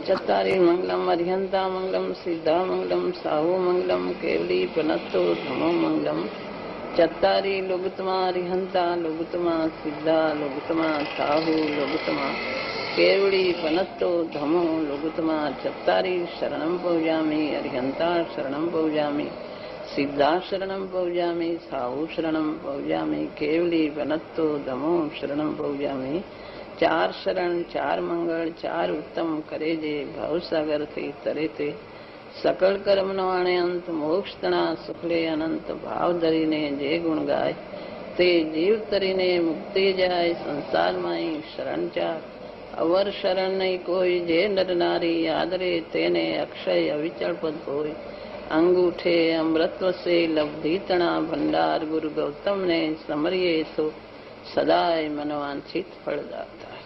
चत्तारि मंगलम अर्हंता मंगलम सिद्धा मंगलम साहु मंगलम केवली पनत्तो धमो मंगलम चत्तारि लोगुतमा अर्हंता लोगुतमा सिद्धा लोगुतमा साहु लोगुतमा केवली पनत्तो धमो लोगुतमा चत्तारि शरणं पौजामि अर्हंता शरणं पौजामि सिद्धा शरणं पौजामि साहु शरणं पौजामि केवली पनत्तो धमो शरणं पौजामि चार शरण चार मंगल चार उत्तम करे जे भवसागर थी तरे ते सकल कर्म नो आणे अंत मोक्ष तणा सुखले अनंत भाव धरीने जे गुण गाय ते जीव तरीने मुक्ति जाय संसार माई शरण चार अवर शरण नहीं कोई जे नर नारी आदरे तेने अक्षय अविचल पद कोई अंगूठे अमृतव से लब्धि तणा भंडार गुरु गौतम ने समरिये सो સદાય મનોવાંછિત ફળદાતા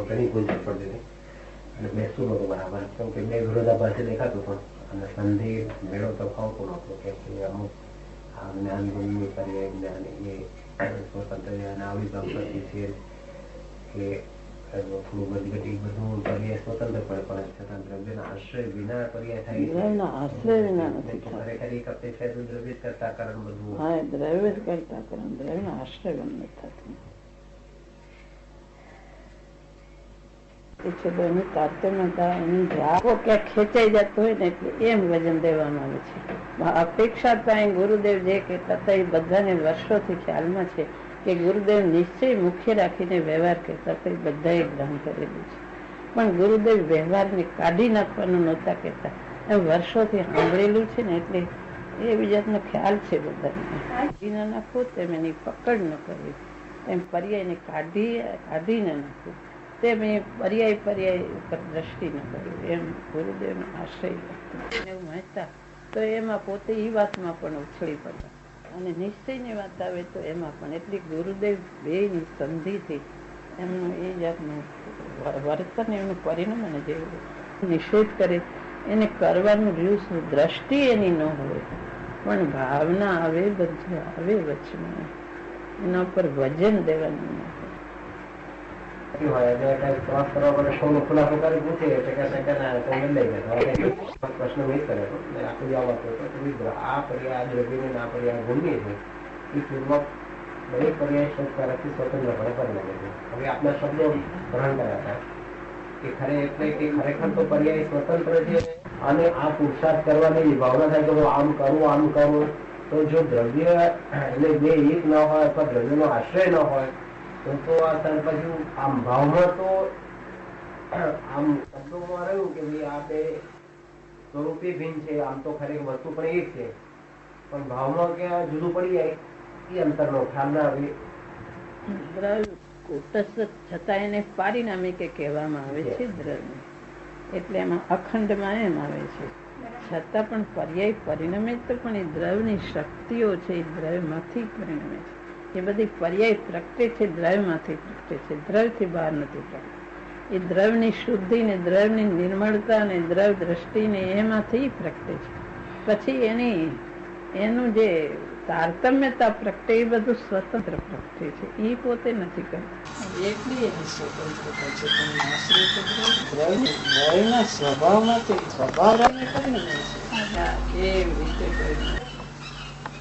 ઘણી ગુંજન પડતી અને બેસતું નતું બરાબર કેમ કે બે વિરોધાભાસી દેખાતું પણ અને સંધિ મેળો તો ખાવતો નતો કે અમુક આ જ્ઞાન ગુણની પર્યાય જ્ઞાન એ સ્વતંત્ર આવી બાબત છે કે થોડું બધી બધું પર્યાય સ્વતંત્ર પડે પણ છતાં દ્રવ્યના આશ્રય વિના પર્યાય થાય આશ્રય વિના નથી ખરેખર એક અપે છે દ્રવ્ય કરતા કારણ બધું હા દ્રવ્ય કરતા કારણ દ્રવ્યના આશ્રય બંધ નથી થતું એ છે એની તારતમ્યતા એની રાગો ક્યાંક ખેંચાઈ જતો હોય ને એટલે એમ વજન દેવામાં આવે છે અપેક્ષા ત્યાં ગુરુદેવ જે કહેતા હતા એ બધાને વર્ષોથી ખ્યાલમાં છે કે ગુરુદેવ નિશ્ચય મુખ્ય રાખીને વ્યવહાર કહેતા હતા એ બધાએ ગ્રહણ કરેલું છે પણ ગુરુદેવ વ્યવહારને કાઢી નાખવાનું નહોતા કહેતા એમ વર્ષોથી સાંભળેલું છે ને એટલે એ બીજાનો ખ્યાલ છે બધાને ના નાખવો તેમ એની પકડ ન કરવી એમ પર્યાયને કાઢી ન નાખવું તેમ એ પર્યાય ઉપર દ્રષ્ટિ ન કરવી એમ ગુરુદેવનો આશ્રય એવું માનતા તો એમાં પોતે એ વાતમાં પણ ઉછળી પડતા અને નિશ્ચયની વાત આવે તો એમાં પણ એટલી ગુરુદેવ બેની સંધિથી એમનું એ જાતનું વર્તન એમનું પરિણામ અને જે નિષેધ કરે એને કરવાનું રહ્યું દ્રષ્ટિ એની ન હોય પણ ભાવના આવે બધું આવે વચમાં એના ઉપર વજન દેવાનું ન પ્રશ્ન નહીં કરે આખું જવાબ આ પર્યાય દ્રવ્યને ના પર્યાય ગુણની છે એ પૂર્વક દરેક પર્યાય સંસ્કારથી સ્વતંત્રપણે કરી નાખે છે હવે આપના શબ્દો ગ્રહણ કર્યા હતા કે ખરેખર તો પર્યાય સ્વતંત્ર છે અને આ પુરુષાર્થ કરવાની ભાવના થાય કે આમ કરું તો જો દ્રવ્ય એટલે બે એક ન હોય અથવા દ્રવ્યનો આશ્રય ન હોય તો આ પછી આમ ભાવમાં તો આમ શબ્દોમાં રહ્યું કે ભાઈ આ બે સ્વરૂપે ભિન્ન છે આમ તો ખરેખર વસ્તુ પણ એક છે પણ ભાવમાં ક્યાં જુદું પડી જાય એ અંતરનો ખ્યાલ ના આવે છતાં એને પારિણામિક કહેવામાં આવે છે દ્રવ્ય એટલે એમાં અખંડમાં એમ આવે છે છતાં પણ પર્યાય પરિણમે તો પણ એ દ્રવ્યની શક્તિઓ છે એ દ્રવ્યમાંથી પરિણમે છે એ બધી પર્યાય પ્રગટે છે દ્રવ્યમાંથી પ્રગટે છે દ્રવ્યથી બહાર નથી પ્રગટે એ દ્રવ્યની શુદ્ધિ ને દ્રવ્યની નિર્મળતા અને દ્રવ્ય દ્રષ્ટિને એમાંથી પ્રગટે છે પછી એનું જે તારતમ્યતા પ્રગટે એ બધું સ્વતંત્ર પ્રગટે છે એ પોતે નથી કરતું એટલી એની સ્વતંત્રતા છે દ્રવ્યના સ્વભાવમાંથી સ્વભાવ એ રીતે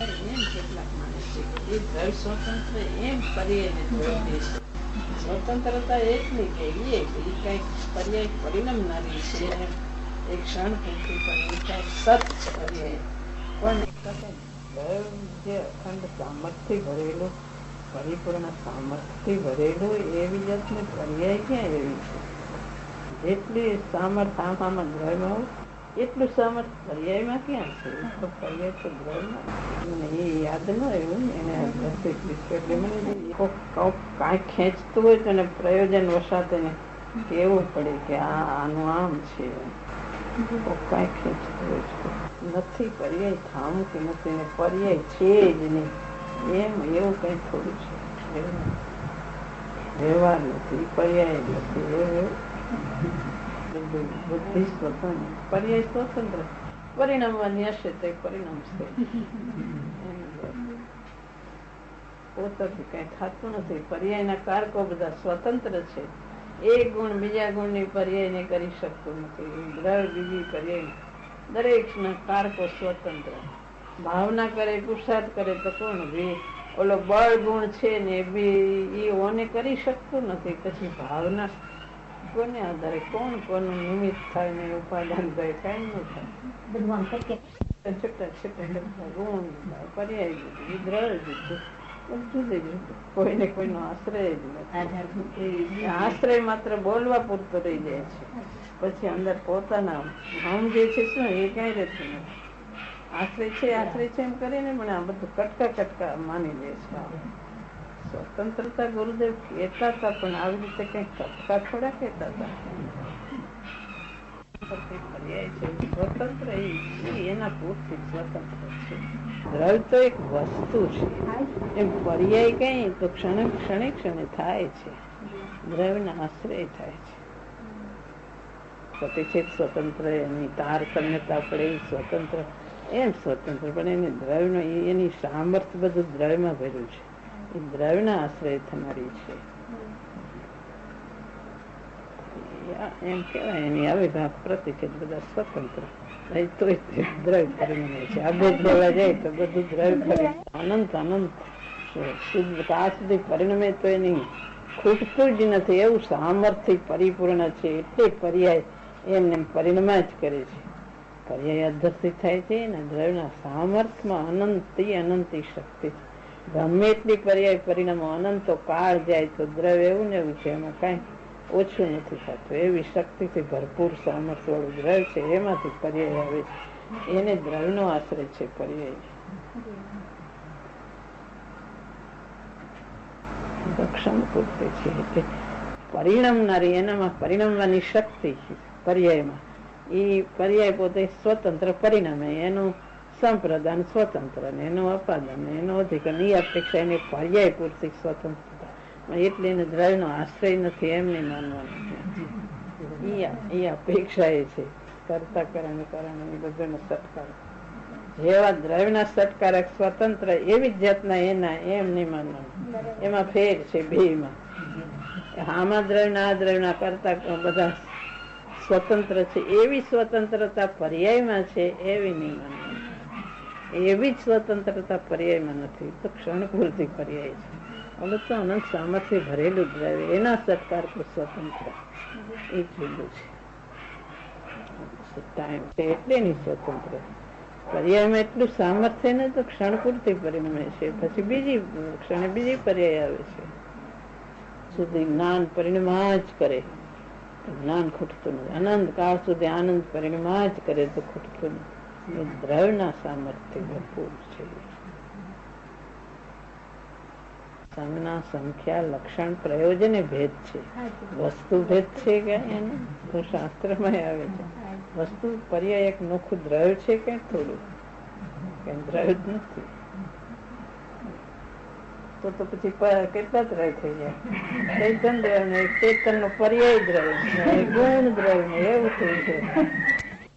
એમ કેટલાક માને છે એ દ્રવ્ય સ્વતંત્ર એમ પર્યાયને જોડે છે સ્વતંત્રતા એટલી કે એ કઈક પર્યાય પરિણમનારી છે એક ક્ષણ પૂરતી પણ એ કઈક સત પર્યાય પણ જે અખંડ સામર્થ્ય ભરેલું પરિપૂર્ણ સામર્થ્ય ભરેલું એવી જાતની પર્યાય ક્યાં એવી છે જેટલી સામર્થ આમાં દ્રવ્યમાં હોય એટલું સામર્થ પર્યાયમાં ક્યાં છે પર્યાય તો દ્રવ્યમાં એ યાદ ન આવ્યું એને કાંઈ ખેંચતું હોય તો એને પ્રયોજન વસાત એને કેવું પડે કે આનું આમ છે કાંઈ ખેંચતું હોય નથી પર્યાય થામું કે નથી ને પર્યાય છે જ નહીં એમ એવું કઈ થોડું છે વ્યવહાર નથી પર્યાય નથી એવું બુદ્ધિ સ્વતંત્ર પર્યાય સ્વતંત્ર પરિણામવાની હશે તો પરિણામ છે પોતાથી કઈ થતું નથી પર્યાયના કારકો બધા સ્વતંત્ર છે એક ગુણ બીજા ગુણની પર્યાય ને કરી શકતું નથી. દ્રવ્ય બીજી પર્યાય, દરેક કારકો સ્વતંત્ર. ભાવના કરે, પુરુષાર્થ કરે તો કોણ ઓલો બળ ગુણ છે ને એ બી ઓને કરી શકતું નથી. પછી ભાવના કોને આધારે કોણ કોનું નિમિત્ત થાય ને ઉપાદાન થાય? કઈ ન થાય. છૂટા છૂટા ગુણ પર્યાય દ્રવ્ય જુદું જુદું, કોઈને કોઈનો આશ્રય જ નથી. આશ્રય માત્ર બોલવા પૂરતો રહી જાય છે. પછી અંદર પોતાના હમ જે છે શું એ કઈ રહેતું નથી. આશ્રય છે એમ કરીને પણ આ બધું કટકા માની લે છે. સ્વતંત્રતા ગુરુદેવ કહેતા હતા, પણ આવી રીતે કઈ કટકા થોડા કહેતા હતા. પર્યાય છે સ્વતંત્ર, એના પૂરથી સ્વતંત્ર છે. દ્રવ્ય તો એક વસ્તુ છે, એમ પર્યાય કઈ તો ક્ષણે થાય છે. દ્રવ્યના આશ્રય થાય છે. પ્રતિષેધ સ્વતંત્ર, એની તારતમ્યતા પડે સ્વતંત્ર, એમ સ્વતંત્ર, પણ એની દ્રવ્યનો એની સામર્થ્ય બધું દ્રવ્યમાં ભર્યું છે. એ દ્રવ્યના આશ્રય થનારી છે. એમ કેવાય એની આવિર્ભાવ પ્રતિષેધ બધા સ્વતંત્ર દ્રવ્ય પરિણમે છે. આ બે જોવા જાય તો બધું દ્રવ્ય અનંત શુદ્ધ કાળ સુધી પરિણમે તો એની ખૂટતું જ નથી. એવું સામર્થ્ય પરિપૂર્ણ છે. એટલે પર્યાય એમને પરિણમાં જ કરે છે. પર્યાય અધ્યસ્થી થાય છે ને દ્રવ્યના સામર્થ્યમાં અનંતી શક્તિ. ગમે એટલી પર્યાય પરિણામો અનંતો કાળ જાય તો દ્રવ્ય એવું ને એવું છે, એમાં કઈ ઓછું નથી થતું. એવી શક્તિથી ભરપૂર સામર્થ્ય વાળું દ્રવ્ય છે. એમાંથી પર્યાય આવે છે. એને દ્રવ્યનો આશ્રય છે પર્યાય. રક્ષણ પૂરતી છે એટલે પરિણમનારી, એનામાં પરિણમવાની શક્તિ પર્યાયમાં. એ પર્યાય પોતે સ્વતંત્ર પરિણામે, એનું સંપ્રદાન સ્વતંત્ર ને એનું અપાદાન એનો અધિકાર, એ અપેક્ષા એને પર્યાય પૂરતી સ્વતંત્રતા. એટલે એને દ્રવ્યનો આશ્રય નથી એમ નહીં માનવાનું. એ અપેક્ષા એ છે. કરતા કારણે બધાનો સત્કાર, જેવા દ્રવ્યના સત્કારક સ્વતંત્ર એવી જ જાતના એના એમ નહીં માનવાનું. એમાં ફેર છે બેમાં. આમાં દ્રવ્યના આ દ્રવ્યના કરતા બધા સ્વતંત્ર છે. એવી સ્વતંત્રતા પર્યાયમાં છે એવી નહીં માનવાની. એવી જ સ્વતંત્રતા પર્યાયમાં નથી. તો ક્ષણ પૂરતી પર્યાય છે. હવે તો અનંત સામર્થ્ય ભરેલું દ્રવ્ય, એના સત્કાર પર સ્વતંત્ર એ જુદું છે. ટાઈમ છે એટલે નહીં સ્વતંત્ર. પર્યાયમાં એટલું સામર્થ્ય ને તો ક્ષણ પૂરતી પરિણમે છે. પછી બીજી ક્ષણે બીજી પર્યાય આવે છે. સુધી જ્ઞાન પરિણમા જ કરે, જ્ઞાન ખૂટતું નથી. અનંત કાળ સુધી આનંદ પરિણમા જ કરે તો ખૂટતું નથી. એ દ્રવ્યના સામર્થ્ય ભરપૂર છે. સંજ્ઞા, સંખ્યા, લક્ષણ, પ્રયોજન એ ભેદ છે. વસ્તુ ભેદ છે કે એનો તો શાસ્ત્રમાં આવે છે. વસ્તુ પર્યાય એક નોખું દ્રવ્ય છે કે થોડું કે દ્રવ્ય જ નથી. તો પછી કેટલા દ્રવ્ય થઈ જાય? ચૈતન દ્રવ્ય, ચેતન નો પર્યાય દ્રવ્ય, ગુણ દ્રવ્ય, એવું થઈ જાય.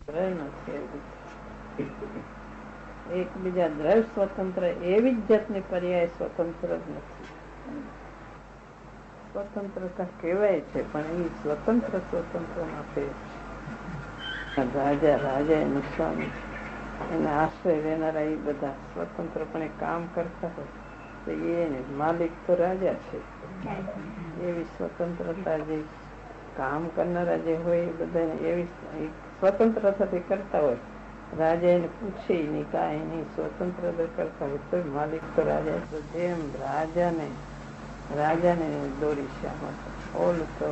દ્રવ્ય નથી. એકબીજા દ્રવ્ય સ્વતંત્ર, એવી જ જાતની પર્યાય સ્વતંત્ર જ નથી. સ્વતંત્રતા કહેવાય છે પણ એ સ્વતંત્ર માટે રાજા એનું સ્વામી છે. એને આશ્રય લેનારા એ બધા સ્વતંત્રપણે કામ કરતા હોય તો એને માલિક તો રાજા છે. એવી સ્વતંત્રતા જે કામ કરનારા જે હોય એ બધા એવી સ્વતંત્રતાથી કરતા હોય. રાજા એને પૂછે નહીં, કાંઈ નહીં, સ્વતંત્ર કરતા હોય તો માલિક તો રાજા. તો જેમ રાજાને દોરી છે આમાં ઓલું તો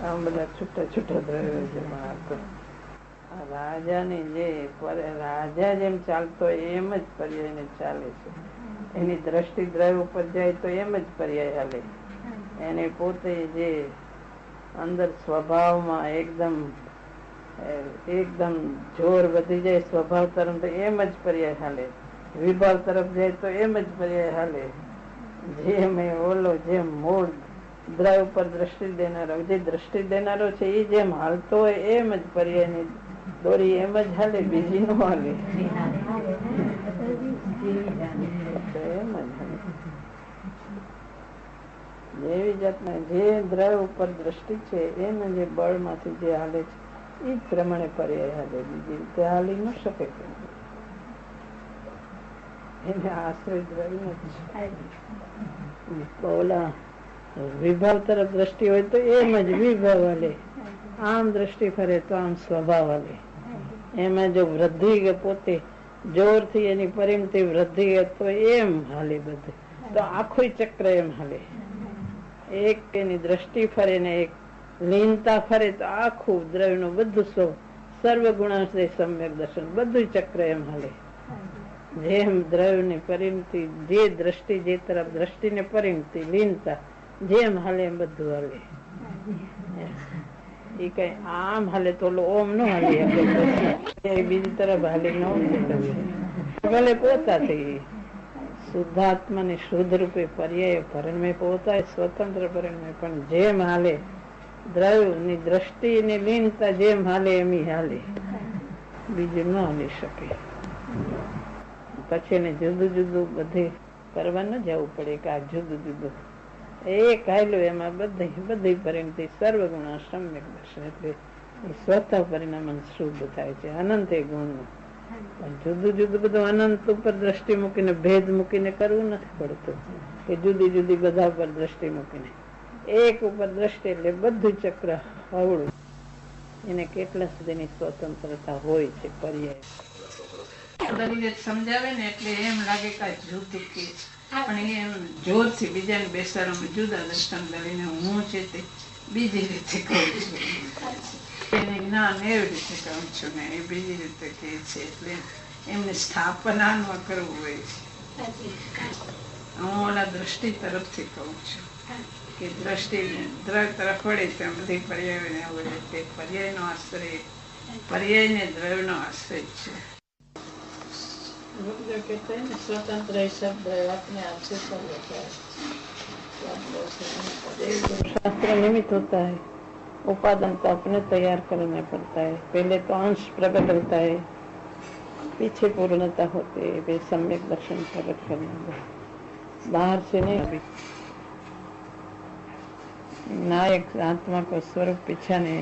આમ બધા છૂટા દ્રવ્યો જેમાં રાજાની જે રાજા જેમ ચાલતો એમ જ પર્યાય ચાલે છે. એની દ્રષ્ટિ દ્રવ્ય ઉપર જાય તો એમ જ પર્યાય હાલે. એને પોતે જે અંદર સ્વભાવમાં એકદમ જોર વધી જાય સ્વભાવ તરફ તો એમ જ પર્યાય હાલે. વિભાવ તરફ જાય તો એમ જ પર્યાય હાલે. જેમ મૂળ દ્રવ્ય ઉપર દ્રષ્ટિ દેનારો, જે દ્રષ્ટિ દેનારો છે એ જેમ હાલતો હોય એમ જ પર્યાય ની દોરી એમ જ હાલે, બીજી નો હાલે. એમ જ હાલે. એવી જાતના જે દ્રવ્ય ઉપર દ્રષ્ટિ છે એને જે બળમાંથી જે હાલે છે એ જ પ્રમાણે પર્યાય હાલે, બીજી રીતે હાલી ન શકે. એને આશ્રય દ્રવ્ય નથી. ઓલા વિભાવ તરફ દ્રષ્ટિ હોય તો એમ જ વિભાવ હાલે, આમ દ્રષ્ટિ ફરે તો આમ સ્વભાવ હાલે. એમાં જો વૃદ્ધિ પોતે જોરથી એની પરિમતિ વૃદ્ધિ તો એમ હાલે બધું, તો આખું ચક્ર એમ હાલે. એક એની દ્રષ્ટિ ફરે ને એક લીનતા ફરે તો આખું દ્રવ્ય નું બધું સર્વ ગુણાંશ સમ્યક દર્શન બધું ચક્ર એમ હાલે. જેમ દ્રવ્ય ની પરિમતિ જે દ્રષ્ટિ જે તરફ દ્રષ્ટિ ને પરિમતિ લીનતા જેમ હાલે એમ બધું હાલે. એ કઈ આમ હાલે તો ઓમ ન હાલી બીજી તરફ હાલી ન ભલે પોતાથી શુદ્ધાત્મા ને શુદ્ધ રૂપે પર્યાય પરિણમે પોતા સ્વતંત્ર પરિણમે, પણ જેમ હાલે દ્રવ્ય ની દ્રષ્ટિ ને લીનતા જેમ હાલે એમ હાલે, બીજું ન હાલી શકે. પછી એને જુદું જુદું બધે કરવા ન જવું પડે કે આ જુદું જુદું એક હાલ્યું એમાં બધી પરિણતિ સર્વગુણા સમ્યક દર્શન, એટલે સ્વતઃ પરિણામ શુદ્ધ થાય છે અનંત એ ગુણ નું. જુદું જુદું બધું અનંત ઉપર દ્રષ્ટિ મૂકીને ભેદ મૂકીને કરવું નથી પડતું કે જુદી જુદી બધા ઉપર દ્રષ્ટિ મૂકીને એક ઉપર દ્રષ્ટિ એટલે બધું ચક્ર હવળું. એને કેટલા સુધીની સ્વતંત્રતા હોય છે પર્યાય સમજાવે ને એટલે એમ લાગે કે જુદું કે પણ એમ જોરથી બીજાને બેસાડવામાં જુદા દર્શન કરીને હું છે તે બીજી રીતે કહું છું, એને જ્ઞાન એવી રીતે કહું છું ને એ બીજી રીતે કહે છે. એટલે એમને સ્થાપના ન કરવું હોય છે. હું ઓલા દ્રષ્ટિ તરફથી કહું છું કે દ્રષ્ટિ દ્રવ્ય તરફ વળે ત્યાં બધી પર્યાય વળે તે પર્યાય નો આશ્રય, પર્યાય ને દ્રવ્ય નો આશ્રય છે. स्वतंत्र शब्द अपने आप से कर लेता है. शास्त्र निमित्त होता है, उपादान तो अपने तैयार करना पड़ता है. पहले तो अंश प्रकट होता है, पीछे पूर्णता होती है, फिर सम्यक दर्शन प्रकट करना बाहर से नहीं. अभी नायक आत्मा को स्वरूप पीछा ने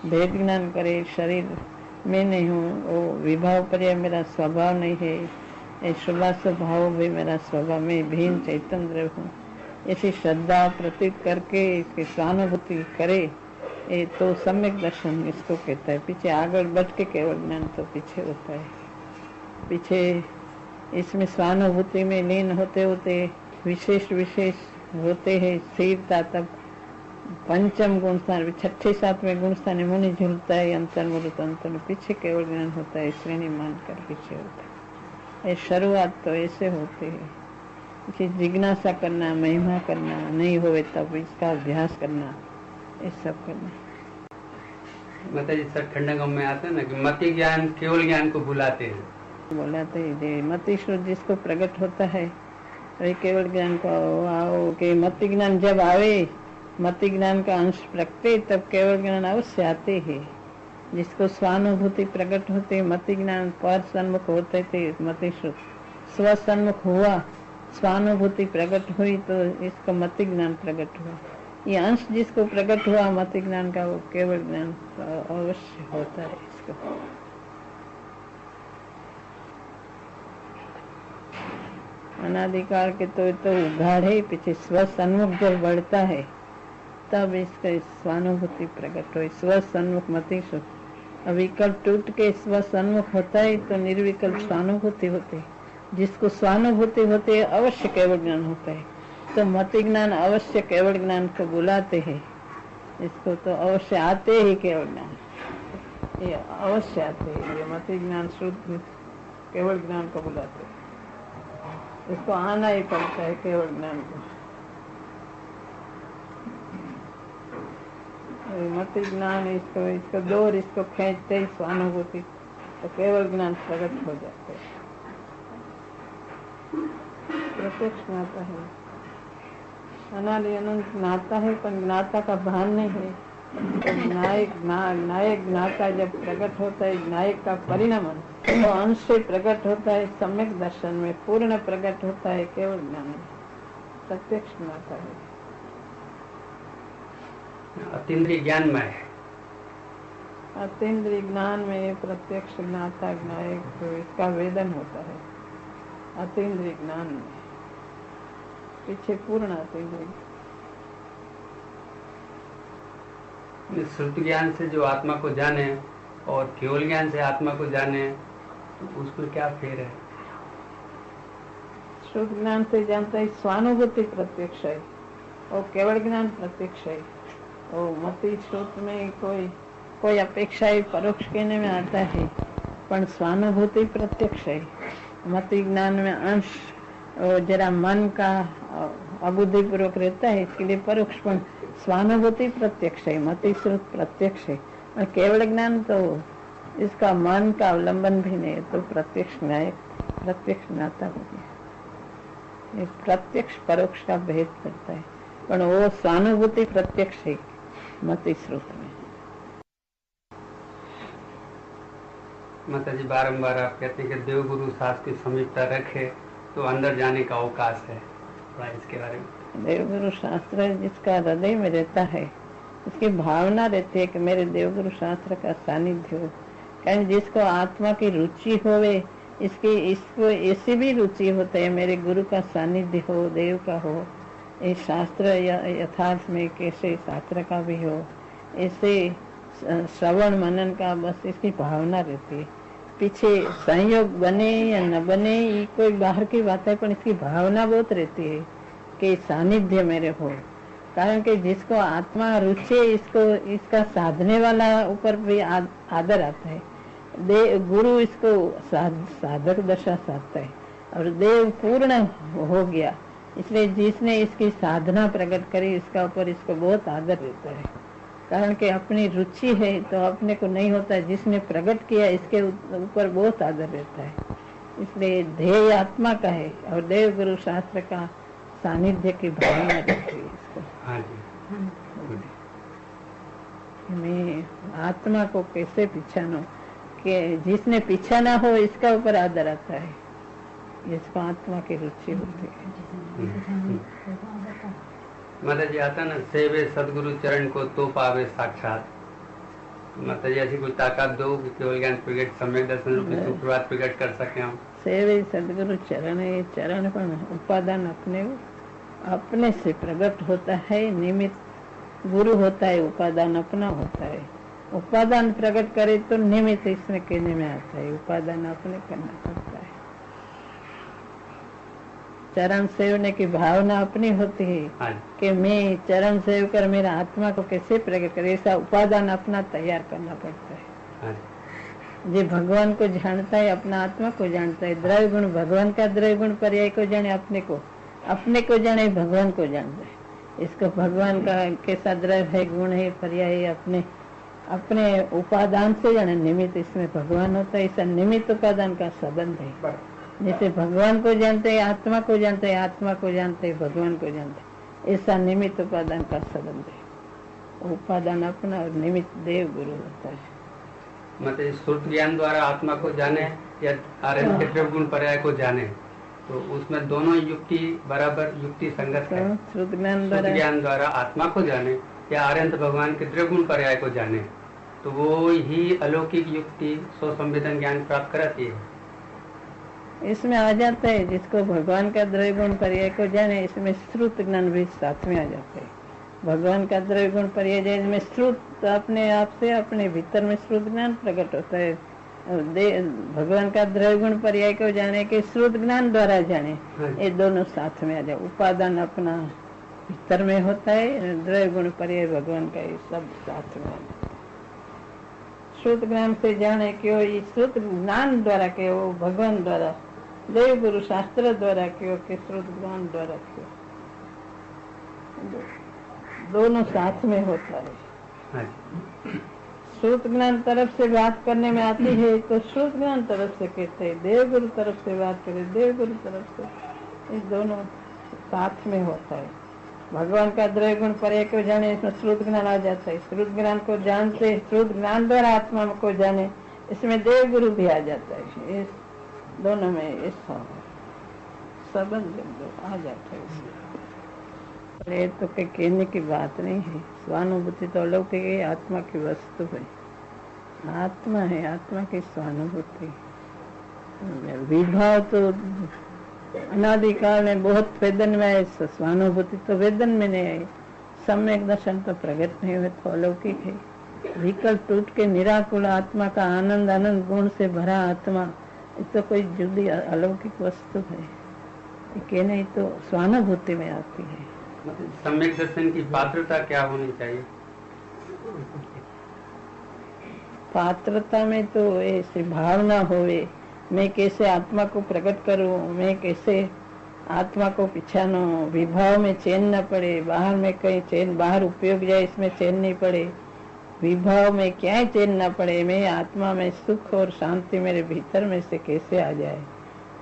भेद ज्ञान करे, शरीर मैं नहीं हूँ, वो विभाव पर्याय मेरा स्वभाव नहीं है, ये शुभास भाव भी मेरा स्वभाव, मैं भीन चैतन्य हूँ, ऐसी श्रद्धा प्रतीत करके इसकी स्वानुभूति करे ये तो सम्यक दर्शन इसको कहता है. पीछे आगे बढ़ के केवल ज्ञान तो पीछे होता है. पीछे इसमें स्वानुभूति में लीन होते होते विशेष विशेष होते हैं स्थिरता, तब पंचम गुण स्थान छठे सातवें गुण स्थान मुनि झूलता है अंतर्मुत अंतर, पीछे केवल ज्ञान होता है, श्रेणी मानकर पीछे होता है. ये शुरुआत तो ऐसे होती है कि जिज्ञासा करना, महिमा करना, नहीं होवे तब इसका अभ्यास करना, ये सब करना. माताजी सत्खंड में आते हैं ना कि मति ज्ञान केवल ज्ञान को बुलाते हैं, बुलाते हैं. मति शुद्ध जिसको प्रकट होता है वही केवल ज्ञान को आओ कि मति ज्ञान जब आवे, मति ज्ञान का अंश प्रकटे तब केवल ज्ञान अवश्य आते हैं. जिसको स्वानुभूति प्रकट होते मति ज्ञान पर सन्मुख होते थे, मति स्व सन्मुख हुआ, स्वानुभूति प्रकट हुई तो इसको मति ज्ञान प्रकट हुआ. ये अंश जिसको प्रकट हुआ मति ज्ञान का वो केवल ज्ञान अवश्य होता है. इसको अनादिकाल के तो उघाड़ है, पीछे स्व सन्मुख जब बढ़ता है तब इसका स्वानुभूति प्रकट हो. स्व सन्मुख मति सुख विकल्प टूट के स्व सन्मुख होता है तो निर्विकल्प स्वानुभूति होती है. जिसको स्वानुभूति होती है अवश्य केवल ज्ञान होता है, तो मति ज्ञान अवश्य केवल ज्ञान को बुलाते हैं. इसको तो अवश्य आते ही केवल ज्ञान, ये अवश्य आते हैं. ये मति ज्ञान शुद्ध केवल ज्ञान को बुलाते हैं. इसको आना ही पड़ता है केवल ज्ञान को. मति ज्ञान इसको दौर इसको खींचते ही स्वानुभूति तो केवल ज्ञान प्रकट हो जाते हैं. प्रत्यक्ष ज्ञाता है, अनादि अनंत ज्ञाता है, पर ज्ञाता का भान नहीं है. तो नायक ज्ञाता जब प्रकट होता है, नायक का परिणाम तो अंश से प्रकट होता है. सम्यक दर्शन में पूर्ण प्रकट होता है केवल ज्ञान, प्रत्यक्ष ज्ञाता है. अतीन्द्रिय ज्ञान में है। अतीन्द्रिय ज्ञान में ये प्रत्यक्ष ज्ञाता ज्ञायक तो इसका वेदन होता है। अतीन्द्रिय ज्ञान में पीछे पूर्ण अतीन्द्रिय श्रुति ज्ञान से जो आत्मा को जाने और केवल ज्ञान से आत्मा को जाने, तो उसमें क्या फेर है? शुद्ध ज्ञान से जानता है स्वानुभूति प्रत्यक्ष है और केवल ज्ञान प्रत्यक्ष है। और मति श्रुत में कोई अपेक्षा है परोक्ष कहने में आता है, पर स्वानुभूति प्रत्यक्ष है। मति ज्ञान में अंश जरा मन का अबुद्धि पूर्वक रहता है, इसके लिए परोक्ष, पर स्वानुभूति प्रत्यक्ष है, मति श्रुत प्रत्यक्ष है। और केवल ज्ञान तो इसका मन का अवलंबन भी नहीं है, तो प्रत्यक्ष न्याय प्रत्यक्ष ज्ञाता हो गया। ये प्रत्यक्ष परोक्ष का भेद करता है, पर वो स्वानुभूति प्रत्यक्ष है मति श्रुत में। माता जी बारम्बार आप कहते हैं कि देव गुरु शास्त्र की समीपता रखे तो अंदर जाने का अवकाश है, थोड़ा इसके बारे में। देव गुरु शास्त्र जिसका हृदय में रहता है, उसकी भावना रहती है कि मेरे देव गुरु शास्त्र का सानिध्य हो। कहीं जिसको आत्मा की रुचि होवे, इसको ऐसी भी रुचि होता है मेरे गुरु का सानिध्य हो, देव का हो। ये शास्त्र यथार्थ में कैसे शास्त्र का भी हो, ऐसे श्रवण मनन का बस इसकी भावना रहती है। पीछे संयोग बने या न बने ये कोई बाहर की बात है, पर इसकी भावना बहुत रहती है कि सानिध्य मेरे हो। कारण कि जिसको आत्मा रुचि है, इसका साधने वाला ऊपर भी आदर आता है। गुरु इसको साधक दशा साधता है और देव पूर्ण हो गया, इसलिए जिसने इसकी साधना प्रकट करी इसका ऊपर इसको बहुत आदर रहता है। कारण कि अपनी रुचि है तो अपने को नहीं होता, जिसने प्रकट किया इसके ऊपर बहुत आदर रहता है। इसलिए ध्येय आत्मा का है और देव गुरु शास्त्र का सानिध्य की भावना रहती है इसको। हाँ जी। मैं आत्मा को कैसे पहचानूं कि जिसने पीछा ना हो इसका ऊपर आदर आता है, जिसको आत्मा की रुचि होती है। माता जी आता ना सेवे सदगुरु चरण को तो पावे साक्षात। माता जी ऐसी कोई ताकत दो कि केवल ज्ञान प्रगट सम्यक दर्शन रूपी सुप्रभात प्रकट कर सके हम। सेवे सदगुरु चरण है, ये चरण पर उपादान अपने से प्रकट होता है। निमित्त गुरु होता है, उपादान अपना होता है। उपादान प्रकट करे तो निमित्त इसमें कहने में आता है, उपादान अपने करना पड़ता है। चरण सेवने की भावना अपनी होती है कि मैं चरण सेव कर मेरा आत्मा को कैसे प्रकट करे, ऐसा उपादान अपना तैयार करना पड़ता है। जो भगवान को जानता है अपना आत्मा को जानता है। द्रव्य गुण भगवान का द्रव्य गुण पर्याय को जाने, अपने को जाने भगवान को जानता है। इसको भगवान का कैसा द्रव्य है, गुण है, पर्याय है, अपने उपादान से जाने। निमित्त इसमें भगवान होता है, ऐसा निमित्त उपादान का संबंध है। जैसे भगवान को जानते हैं, आत्मा को जानते हैं, आत्मा को जानते हैं, भगवान को जानते हैं, ऐसा निमित्त उपादान का संबंध है। उपादान अपना और निमित्त देव गुरु होता है। मतलब श्रुत ज्ञान द्वारा आत्मा को जाने या आर्यन के द्रव्य गुण पर्याय को जाने, तो उसमें दोनों युक्ति बराबर युक्ति संगत है। श्रुत ज्ञान द्वारा आत्मा को जाने या आर्यंत भगवान के द्रव्य गुण पर्याय को जाने, तो वो ही अलौकिक युक्ति स्वसंवेदन ज्ञान प्राप्त कराती है। इसमें आ जाता है जिसको भगवान का द्रव्य गुण पर्याय को जाने, इसमें श्रुत ज्ञान भी साथ में आ जाता है। भगवान का द्रव्य गुण पर्याय जाने में श्रुत अपने आप से अपने भीतर में श्रुत ज्ञान प्रकट होता है। भगवान का द्रव्य गुण पर्याय को जाने के श्रुत ज्ञान द्वारा जाने, ये दोनों साथ में आ जाए। उपादान अपना भीतर में होता है, द्रव्य गुण पर्याय भगवान का, ये सब साथ में आ जाए। श्रुत ज्ञान से जाने क्यों, ये श्रुत ज्ञान द्वारा क्यों, भगवान द्वारा, देव गुरु शास्त्र द्वारा क्यों, के श्रुत ज्ञान द्वारा क्यों, दोनों साथ में होता है। श्रुत ज्ञान तरफ से बात करने में आती है तो श्रुत ज्ञान तरफ से कहते हैं, देव गुरु तरफ से बात करे देव गुरु तरफ से, ये दोनों साथ में होता है। भगवान का द्रव्य गुण पर्याय को जाने, इसमें श्रुत ज्ञान आ जाता है। श्रुत ज्ञान को जानते, श्रुत ज्ञान द्वारा आत्मा को जाने, इसमें देव गुरु भी आ जाता है। इस दोनों में इस संबंध आ जाता है। ये तो कहीं कहने की बात नहीं है। स्वानुभूति तो अलौकिक है, आत्मा की वस्तु है। आत्मा है, आत्मा की स्वानुभूति। विभाव तो अनादिकाल में बहुत वेदन में है, स्वानुभूति तो वेदन में नहीं है। सम्यक दर्शन तो प्रकट नहीं हुए तो अलौकिक है। विकल्प टूट के निराकुल आत्मा का आनंद आनंद गुण से भरा आत्मा, ये तो कोई जुदी अलौकिक वस्तु है कि नहीं, तो स्वानुभूति में आती है। सम्यक दर्शन की पात्रता क्या होनी चाहिए? पात्रता में तो ऐसी भावना होवे, मैं कैसे आत्मा को प्रकट करूं, मैं कैसे आत्मा को पिछानो, विभाव में चैन न पड़े, बाहर में कहीं चैन, बाहर उपयोग जाए इसमें चैन नहीं पड़े, विभाव में क्या चैन न पड़े, मैं आत्मा में सुख और शांति मेरे भीतर में से कैसे आ जाए,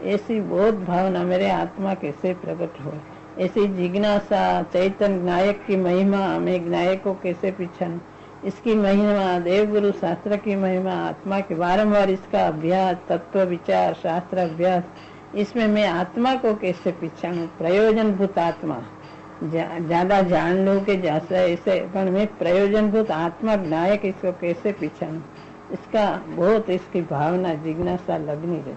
ऐसी बहुत भावना मेरे आत्मा कैसे प्रकट हो, ऐसी जिज्ञासा, चैतन्य नायक की महिमा, मैं नायक को कैसे पिछानूं, इसकी महिमा, देवगुरु शास्त्र की महिमा, आत्मा के बारंबार इसका अभ्यास, तत्व विचार, शास्त्र अभ्यास, इसमें मैं आत्मा को कैसे पहचानूं, प्रयोजनभूत आत्मा, ज्यादा जान लो के जैसा ऐसे, पर मैं प्रयोजनभूत आत्मा नायक इसको कैसे पहचानूं, इसका बहुत इसकी भावना जिज्ञासा लगनी रहती है।